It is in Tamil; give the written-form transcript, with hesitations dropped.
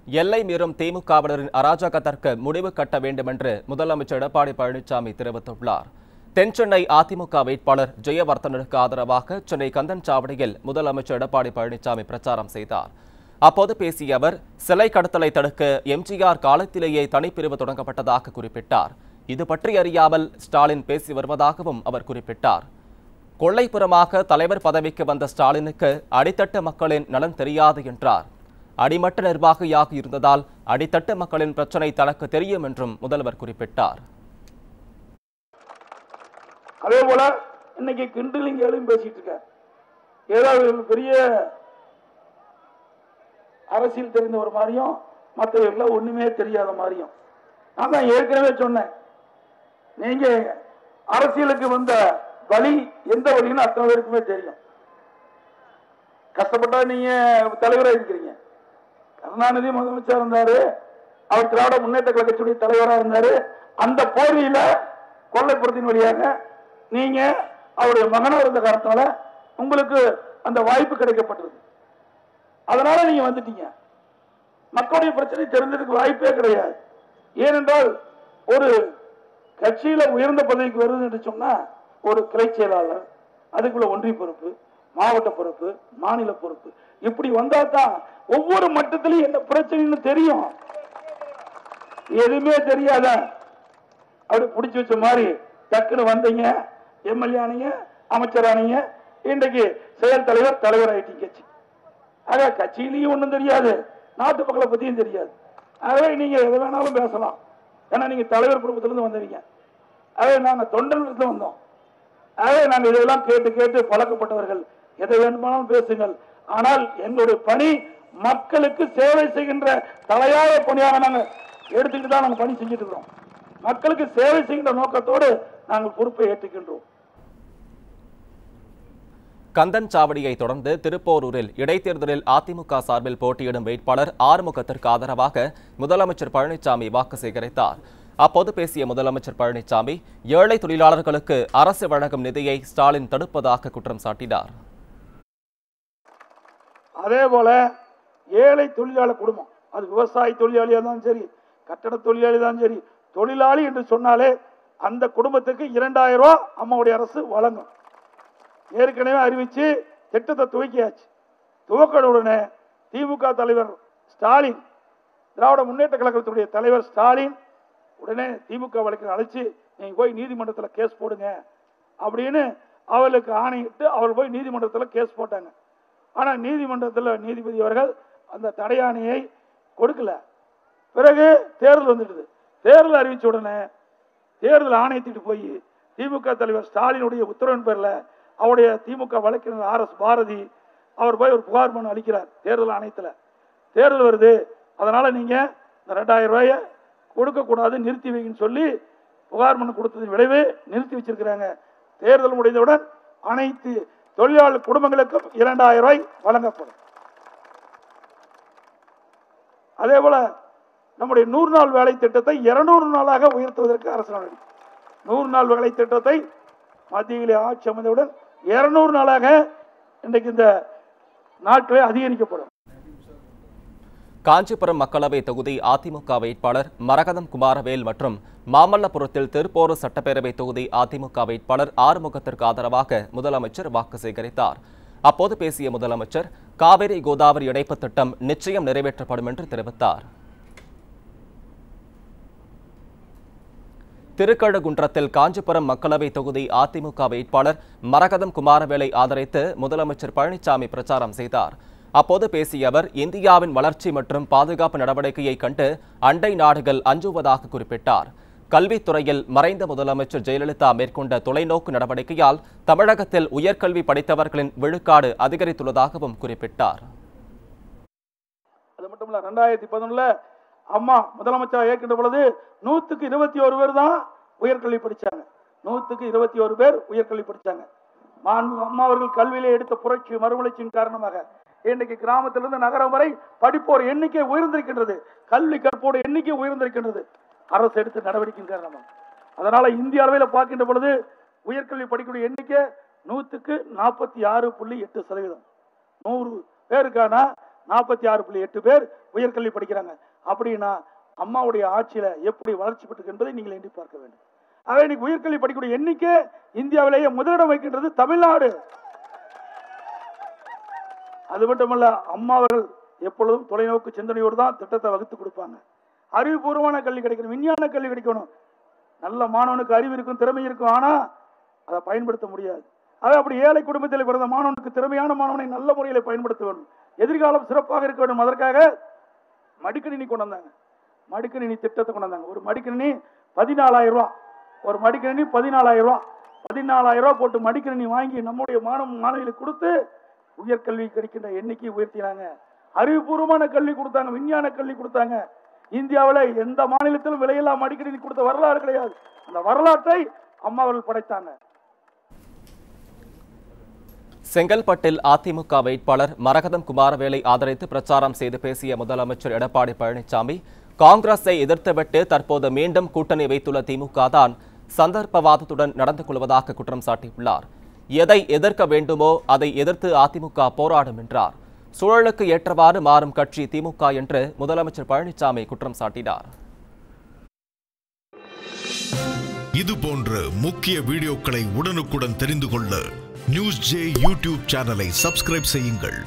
எல்லை மீறும் திமுகவினரின் அராஜகத்திற்கு முடிவு கட்ட வேண்டும் என்று முதலமைச்சர் எடப்பாடி பழனிசாமி தெரிவித்துள்ளார். தென்சென்னை அதிமுக வேட்பாளர் ஜெயவர்தனனுக்கு ஆதரவாக சென்னை கந்தன்சாவடியில் முதலமைச்சர் எடப்பாடி பழனிசாமி பிரச்சாரம் செய்தார். அப்போது பேசிய அவர், சிலை கடத்தலை தடுக்க எம்ஜிஆர் காலத்திலேயே தனிப்பிரிவு தொடங்கப்பட்டதாக குறிப்பிட்டார். இது பற்றி அறியாமல் ஸ்டாலின் பேசி வருவதாகவும் அவர் குறிப்பிட்டார். கொள்ளைப்புறமாக தலைவர் பதவிக்கு வந்த ஸ்டாலினுக்கு அடித்தட்டு மக்களின் நலன் தெரியாது என்றார். அடிமட்ட நிர்வாகியாக இருந்ததால் அடித்தட்டு மக்களின் பிரச்சனை தனக்கு தெரியும் என்றும் முதல்வர் குறிப்பிட்டார். அதே போல இன்னைக்கு கிண்டலிங் எழும் பேசிட்டு இருக்க, ஏதாவது பெரிய அரசியல் தெரிந்த ஒரு மாதிரியும் மற்றவர்கள் ஒண்ணுமே தெரியாத மாதிரியும். நான் தான் ஏற்கனவே சொன்னேன், நீங்க அரசியலுக்கு வந்த வழி எந்த வழின்னு அத்தனை பேருக்குமே தெரியும். கஷ்டப்பட்டா நீங்க தலைவராக இருக்கிறீங்க. கருணாநிதி முதலமைச்சர் இருந்தாரு, அவர் திராவிட முன்னேற்ற கழகத்துடைய தலைவராக இருந்தாரு. அந்த போர்வையில கொள்ளைப்புறத்தின் வழியாக நீங்க அவருடைய மகனா இருந்த காரணத்தால உங்களுக்கு அந்த வாய்ப்பு கிடைக்கப்பட்டது. அதனால நீங்க வந்துட்டீங்க. மக்களுடைய பிரச்சனை தெரிஞ்சதுக்கு வாய்ப்பே கிடையாது. ஏனென்றால் ஒரு கட்சியில உயர்ந்த பதவிக்கு வருது என்று சொன்னா ஒரு கிளை செயலாளர், அதுக்குள்ள ஒன்றிய பொறுப்பு, மாவட்ட பொறுப்பு, மாநில பொறுப்பு, இப்படி வந்தா தான் ஒவ்வொரு மட்டத்திலும் என்ன பிரச்சனைன்னு தெரியும். எதுவுமே தெரியாத அப்படி பிடிச்சு வச்ச மாதிரி டக்குன்னு வந்தீங்க, எம்எல்ஏ ஆனீங்க, அமைச்சர் ஆனீங்க, இன்றைக்கு செயல் தலைவர், தலைவர் ஆயிட்டீங்க கட்சி. ஆக கட்சியிலையும் ஒன்றும் தெரியாது, நாட்டு மக்களை பத்தியும் தெரியாது. ஆகவே நீங்க எதை வேணாலும் பேசலாம். ஏன்னா நீங்க தலைவர் குடும்பத்திலிருந்து வந்தீங்க. ஆகவே நாங்க தொண்டர்களிடத்துல வந்தோம். ஆகவே நாங்கள் இதெல்லாம் கேட்டு கேட்டு பழக்கப்பட்டவர்கள். எதை வேண்டுமானாலும் பேசுங்கள். ஆனால் எங்களுடைய பணி மக்களுக்கு சேவை செய்கின்ற தலையாய பணியாக நாங்கள் எடுத்துக்கிட்டு தான் நாங்கள் பணி செஞ்சுட்டு இருக்கிறோம். மக்களுக்கு சேவை செய்கின்ற நோக்கத்தோடு நாங்கள் பொறுப்பை ஏற்றுக்கின்றோம். கந்தன்சாவடியை தொடர்ந்து திருப்போரூரில் இடைத்தேர்தலில் அதிமுக சார்பில் போட்டியிடும் வேட்பாளர் ஆறுமுகத்திற்கு ஆதரவாக முதலமைச்சர் பழனிசாமி வாக்கு சேகரித்தார். அப்போது பேசிய முதலமைச்சர் பழனிசாமி, ஏழை தொழிலாளர்களுக்கு அரசு வழங்கும் நிதியை ஸ்டாலின் தடுப்பதாக குற்றம் சாட்டினார். அதே போல ஏழை தொழிலாளர் குடும்பம், அது விவசாய தொழிலாளியா தான் சரி, கட்டட தொழிலாளி தான் சரி, தொழிலாளி என்று சொன்னாலே அந்த குடும்பத்துக்கு 2000 ரூபாய் அம்மாவுடைய அரசு வழங்கும். ஏற்கனவே அறிவிச்சு திட்டத்தை துவக்கியாச்சு. துவக்கவுடனே திமுக தலைவர் ஸ்டாலின், திராவிட முன்னேற்ற கழகத்துடைய தலைவர் ஸ்டாலின் உடனே திமுக வழக்கில் அழைச்சு, நீங்க போய் நீதிமன்றத்தில் கேஸ் போடுங்க அப்படின்னு அவர்களுக்கு ஆணையிட்டு அவர் போய் நீதிமன்றத்தில் கேஸ் போட்டாங்க. ஆனா நீதிமன்றத்தில் நீதிபதி அவர்கள் அந்த தடையாணையை கொடுக்கல. பிறகு தேர்தல் வந்துடுது. தேர்தல் அறிவிச்ச உடனே தேர்தல் ஆணையத்திட்டு போய் திமுக தலைவர் ஸ்டாலினுடைய உத்தரவின் பேர்ல அவருடைய திமுக வழக்கறிஞர் RS பாரதி அவர் போய் ஒரு புகார் மனு அளிக்கிறார் தேர்தல் ஆணையத்தில். தேர்தல் வருது, அதனால நீங்க இந்த 2000 ரூபாயை கொடுக்க கூடாது, நிறுத்தி வைங்கன்னு சொல்லி புகார் மனு கொடுத்ததின் விளைவு நிறுத்தி வச்சிருக்கிறாங்க. தேர்தல் முடிந்தவுடன் அனைத்து தொழிலாளர் குடும்பங்களுக்கும் 2000 ரூபாய் வழங்கப்படும். அதே போல நம்முடைய 100 நாள் வேலை திட்டத்தை 200 நாளாக உயர்த்துவதற்கு அரசு நடவடிக்கை. 100 நாள் வேலை திட்டத்தை மத்தியிலே ஆட்சி அமைந்தவுடன் 200 நாளாக இன்றைக்கு இந்த நாட்களை அதிகரிக்கப்படும். காஞ்சிபுரம் மக்களவை தொகுதி அதிமுக வேட்பாளர் மரகதம் குமாரவேல் மற்றும் மாமல்லபுரத்தில் திருப்போரூர் சட்டப்பேரவை தொகுதி அதிமுக வேட்பாளர் ஆறுமுகத்திற்கு ஆதரவாக முதலமைச்சர் வாக்கு சேகரித்தார். அப்போது பேசிய முதலமைச்சர், காவிரி கோதாவரி இணைப்பு திட்டம் நிச்சயம் நிறைவேற்றப்படும் என்று தெரிவித்தார். திருக்கழுகுன்றத்தில் காஞ்சிபுரம் மக்களவை தொகுதி அதிமுக வேட்பாளர் மரகதம் குமாரவேலை ஆதரித்து முதலமைச்சர் பழனிசாமி பிரச்சாரம் செய்தார். அப்போது பேசிய அவர், இந்தியாவின் வளர்ச்சி மற்றும் பாதுகாப்பு நடவடிக்கையை கண்டு அண்டை நாடுகள் அஞ்சுவதாக குறிப்பிட்டார். கல்வித்துறையில் மறைந்த முதலமைச்சர் ஜெயலலிதா மேற்கொண்ட தொலைநோக்கு நடவடிக்கையால் தமிழகத்தில் உயர்கல்வி படித்தவர்களின் விழுக்காடு அதிகரித்துள்ளதாகவும் குறிப்பிட்டார். அது மட்டும் இல்ல, 2011 அம்மா முதலமைச்சர் ஏற்கின்ற பொழுது 100க்கு 21 பேர் தான் உயர்கல்வி படிச்சாங்க. 100க்கு 21 பேர் உயர்கல்வி படிச்சாங்க. அம்மா அவர்கள் கல்வியிலே எடுத்த புரட்சி மறுமலர்ச்சியின் காரணமாக இன்றைக்கு கிராமத்திலிருந்து நகரம் வரை படிப்போர் எண்ணிக்கை உயர்ந்திருக்கின்றது, கல்வி கற்போர் எண்ணிக்கை உயர்ந்திருக்கின்றது அரசு எடுத்த நடவடிக்கையின் காரணமாக. அதனால இந்திய அளவில் பார்க்கின்ற பொழுது உயர்கல்வி படிக்கக்கூடிய எண்ணிக்கை 100க்கு 46.8%. 100 பேருக்கான 46.8 பேர் உயர்கல்வி படிக்கிறாங்க. அப்படின்னா அம்மாவுடைய ஆட்சியில எப்படி வளர்ச்சி பெற்று என்பதை நீங்கள் எண்ணி பார்க்க வேண்டும். ஆகவே இன்னைக்கு உயர்கல்வி படிக்கக்கூடிய எண்ணிக்கை இந்தியாவிலேயே முதலிடம் வைக்கின்றது தமிழ்நாடு. அது மட்டுமல்ல, அம்மா அவர்கள் எப்பொழுதும் தொலைநோக்கு சிந்தனையோடு தான் திட்டத்தை வகுத்து கொடுப்பாங்க. அறிவுபூர்வமான கல்வி கிடைக்கணும், விஞ்ஞான கல்வி கிடைக்கணும். நல்ல மாணவனுக்கு அறிவு இருக்கும், திறமை இருக்கும், ஆனா அதை பயன்படுத்த முடியாது. ஆக அப்படி ஏழை குடும்பத்தில் பிறந்த மாணவனுக்கு திறமையான மாணவனை நல்ல முறையில் பயன்படுத்த வேண்டும், எதிர்காலம் சிறப்பாக இருக்க வேண்டும். அதற்காக மடிக்கணினி கொண்டு வந்தாங்க, மடிக்கணினி திட்டத்தை கொண்டு வந்தாங்க. ஒரு மடிக்கணினி 14,000 ரூபா, ஒரு மடிக்கணினி 14,000 ரூபா, 14,000 ரூபா போட்டு மடிக்கணினி வாங்கி நம்முடைய மாணவிகளுக்கு கொடுத்து உயர்கல்வி கிடைக்கின்ற எண்ணிக்கை உயர்த்தினாங்க. அறிவுபூர்வமான கல்வி கொடுத்தாங்க, விஞ்ஞான கல்வி கொடுத்தாங்க. இந்தியாவில் எந்த மாநிலத்திலும் விலையில்லா மடிக்கணினி கொடுத்த வரலாறு கிடையாது. அந்த வரலாற்றை அம்மா அவர்கள் படைத்தாங்க. செங்கல்பட்டில் அதிமுக வேட்பாளர் மரகதம் குமாரவேலை ஆதரித்து பிரச்சாரம் செய்து பேசிய முதலமைச்சர் எடப்பாடி பழனிசாமி, காங்கிரஸை எதிர்த்துவிட்டு தற்போது மீண்டும் கூட்டணி வைத்துள்ள திமுக தான் சந்தர்ப்பவாதத்துடன் நடந்து கொள்வதாக குற்றம் சாட்டியுள்ளார். எதை எதிர்க்க வேண்டுமோ அதை எதிர்த்து அதிமுக போராடும் என்றார். சூழலுக்கு ஏற்றவாறு மாறும் கட்சி திமுக என்று முதலமைச்சர் பழனிசாமி குற்றம் சாட்டினார். இது போன்ற முக்கிய வீடியோக்களை உடனுக்குடன் தெரிந்து கொள்ள நியூஸ் ஜே யூடியூப் சேனலை சப்ஸ்கிரைப் செய்யுங்கள்.